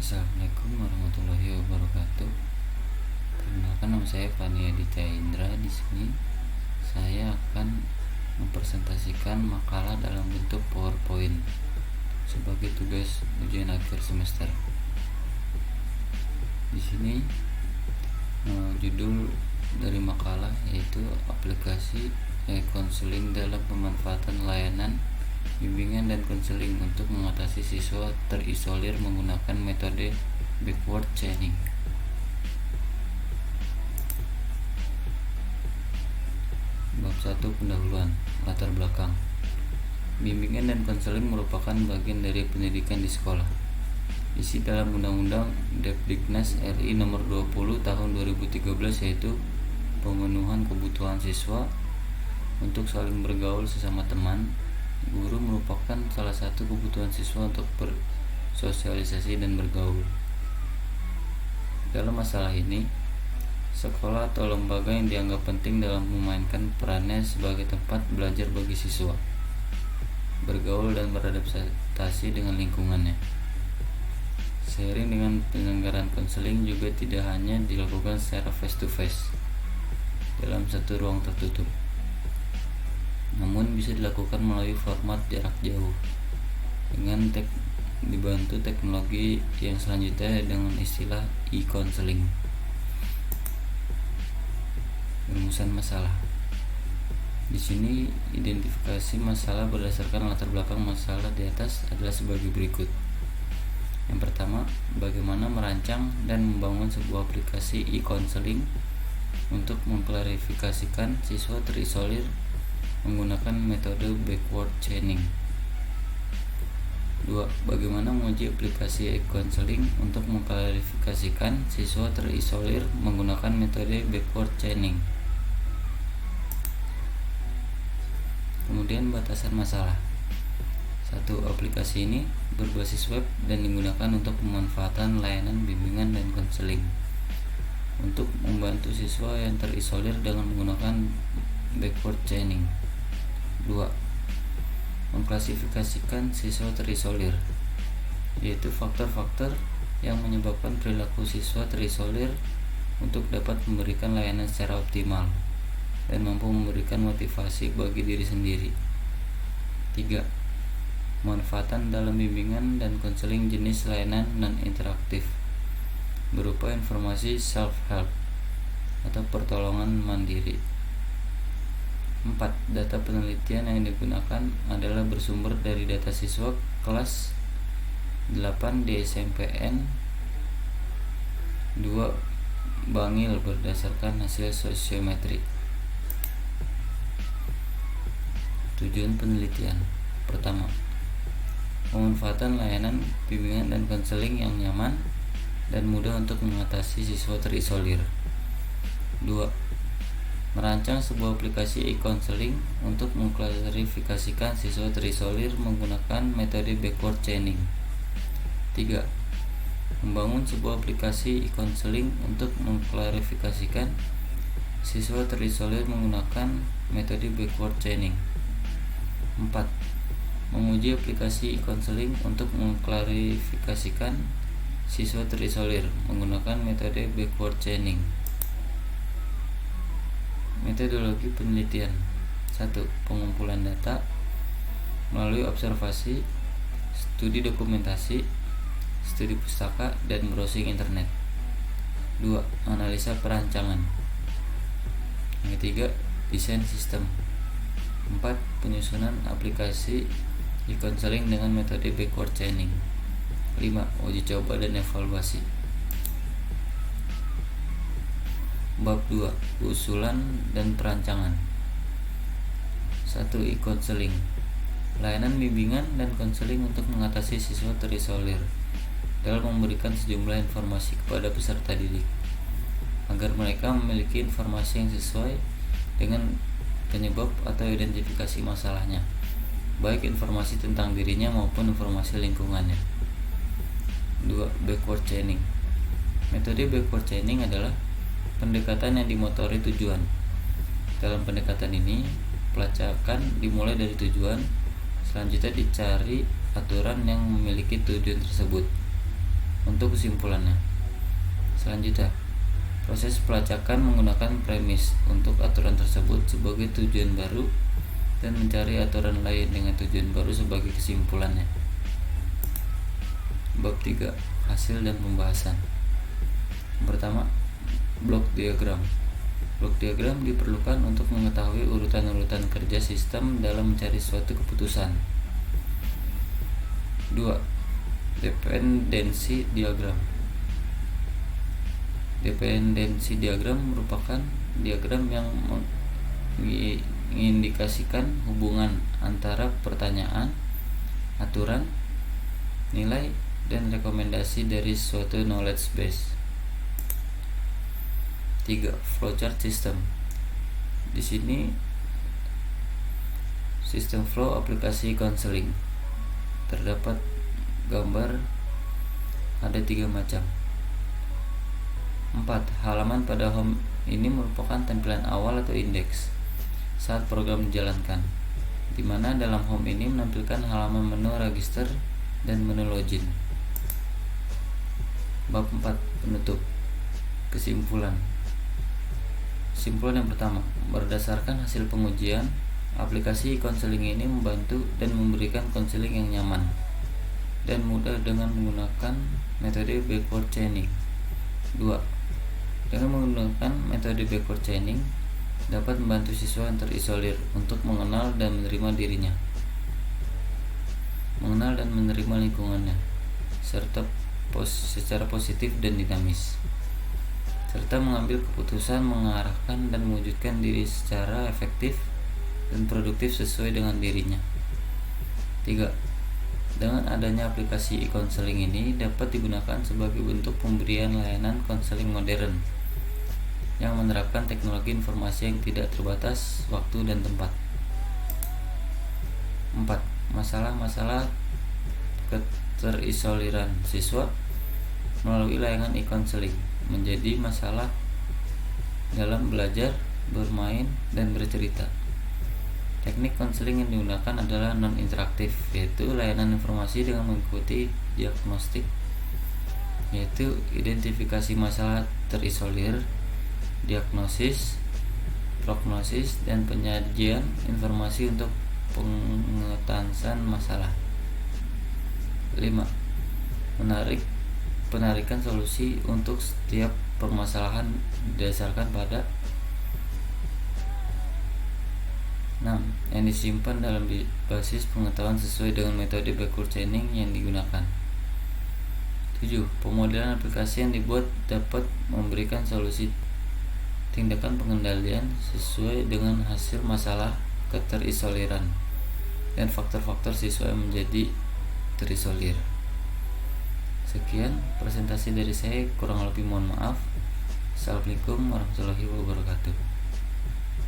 Assalamualaikum warahmatullahi wabarakatuh. Perkenalkan, nama saya Fani Aditya Indra. Di sini saya akan mempresentasikan makalah dalam bentuk PowerPoint sebagai tugas ujian akhir semester. Di sini judul dari makalah yaitu aplikasi konseling dalam pemanfaatan layanan bimbingan dan konseling untuk mengatasi siswa terisolir menggunakan metode backward chaining. Bab 1, pendahuluan, latar belakang. Bimbingan dan konseling merupakan bagian dari pendidikan di sekolah. Isi dalam Undang-Undang Depdiknas RI Nomor 20 Tahun 2013 yaitu pemenuhan kebutuhan siswa untuk saling bergaul sesama teman. Guru merupakan salah satu kebutuhan siswa untuk bersosialisasi dan bergaul. Dalam masalah ini, sekolah atau lembaga yang dianggap penting dalam memainkan perannya sebagai tempat belajar bagi siswa, bergaul dan beradaptasi dengan lingkungannya. Seiring dengan penyelenggaraan konseling juga tidak hanya dilakukan secara face to face dalam satu ruang tertutup, namun bisa dilakukan melalui format jarak jauh dengan dibantu teknologi yang selanjutnya dengan istilah e-counseling. Rumusan masalah. Di sini identifikasi masalah berdasarkan latar belakang masalah di atas adalah sebagai berikut. Yang pertama, bagaimana merancang dan membangun sebuah aplikasi e-counseling untuk mengklarifikasikan siswa terisolir menggunakan metode backward chaining. 2. Bagaimana menguji aplikasi e-counseling untuk mengklarifikasikan siswa terisolir menggunakan metode backward chaining. Kemudian batasan masalah. 1. Aplikasi ini berbasis web dan digunakan untuk pemanfaatan layanan bimbingan dan konseling untuk membantu siswa yang terisolir dengan menggunakan backward chaining. 2. Mengklasifikasikan siswa terisolir, yaitu faktor-faktor yang menyebabkan perilaku siswa terisolir untuk dapat memberikan layanan secara optimal dan mampu memberikan motivasi bagi diri sendiri. 3. Manfaatan dalam bimbingan dan konseling jenis layanan non-interaktif berupa informasi self-help atau pertolongan mandiri. 4. Data penelitian yang digunakan adalah bersumber dari data siswa kelas 8 di SMPN 2 Bangil berdasarkan hasil sosiometri. Tujuan penelitian. Pertama, pemanfaatan layanan bimbingan dan konseling yang nyaman dan mudah untuk mengatasi siswa terisolir. 2. Merancang sebuah aplikasi e-counseling untuk mengklarifikasikan siswa terisolir menggunakan metode backward chaining. 3. Membangun sebuah aplikasi e-counseling untuk mengklarifikasikan siswa terisolir menggunakan metode backward chaining. 4. Menguji aplikasi e-counseling untuk mengklarifikasikan siswa terisolir menggunakan metode backward chaining. Metodologi penelitian. 1. Pengumpulan data melalui observasi, studi dokumentasi, studi pustaka, dan browsing internet. 2. Analisa perancangan. Yang ketiga, desain sistem. 4. Penyusunan aplikasi e-counseling dengan metode backward chaining. 5. Uji coba dan evaluasi. Bab 2. Usulan dan perancangan. 1. E-counseling. Layanan bimbingan dan konseling untuk mengatasi siswa terisolir dalam memberikan sejumlah informasi kepada peserta didik agar mereka memiliki informasi yang sesuai dengan penyebab atau identifikasi masalahnya, baik informasi tentang dirinya maupun informasi lingkungannya. 2. Backward chaining. Metode backward chaining adalah pendekatan yang dimotori tujuan. Dalam pendekatan ini, pelacakan dimulai dari tujuan, selanjutnya dicari aturan yang memiliki tujuan tersebut. untuk kesimpulannya. Selanjutnya, proses pelacakan menggunakan premis untuk aturan tersebut sebagai tujuan baru dan mencari aturan lain dengan tujuan baru sebagai kesimpulannya. Bab 3. Hasil dan pembahasan. Yang pertama, blok diagram. Blok diagram diperlukan untuk mengetahui urutan-urutan kerja sistem dalam mencari suatu keputusan. 2. Dependensi diagram. Dependensi diagram merupakan diagram yang mengindikasikan hubungan antara pertanyaan, aturan, nilai, dan rekomendasi dari suatu knowledge base. 3. Flowchart system. Di sini sistem flow aplikasi konseling. Terdapat gambar ada 3 macam. 4. Halaman pada home ini merupakan tampilan awal atau indeks saat program dijalankan, di mana dalam home ini menampilkan halaman menu register dan menu login. Bab 4. Penutup. Kesimpulan. Kesimpulan yang pertama, berdasarkan hasil pengujian, aplikasi konseling ini membantu dan memberikan konseling yang nyaman dan mudah dengan menggunakan metode backward chaining. 2. Dengan menggunakan metode backward chaining dapat membantu siswa yang terisolir untuk mengenal dan menerima dirinya, mengenal dan menerima lingkungannya, serta secara positif dan dinamis, serta mengambil keputusan, mengarahkan dan mewujudkan diri secara efektif dan produktif sesuai dengan dirinya. 3. Dengan adanya aplikasi e-counseling ini dapat digunakan sebagai bentuk pemberian layanan konseling modern yang menerapkan teknologi informasi yang tidak terbatas waktu dan tempat. 4. Masalah-masalah keterisoliran siswa melalui layanan e-counseling menjadi masalah dalam belajar, bermain, dan bercerita. Teknik konseling yang digunakan adalah non-interaktif, yaitu layanan informasi dengan mengikuti diagnostik, yaitu identifikasi masalah terisolir, diagnosis, prognosis, dan penyajian informasi untuk pengetahuan masalah. 5. Penarikan solusi untuk setiap permasalahan didasarkan pada 6. Yang disimpan dalam basis pengetahuan sesuai dengan metode backward chaining yang digunakan. 7. Pemodelan aplikasi yang dibuat dapat memberikan solusi tindakan pengendalian sesuai dengan hasil masalah keterisoliran dan faktor-faktor siswa yang menjadi terisolir. Sekian presentasi dari saya, kurang lebih mohon maaf. Assalamualaikum warahmatullahi wabarakatuh.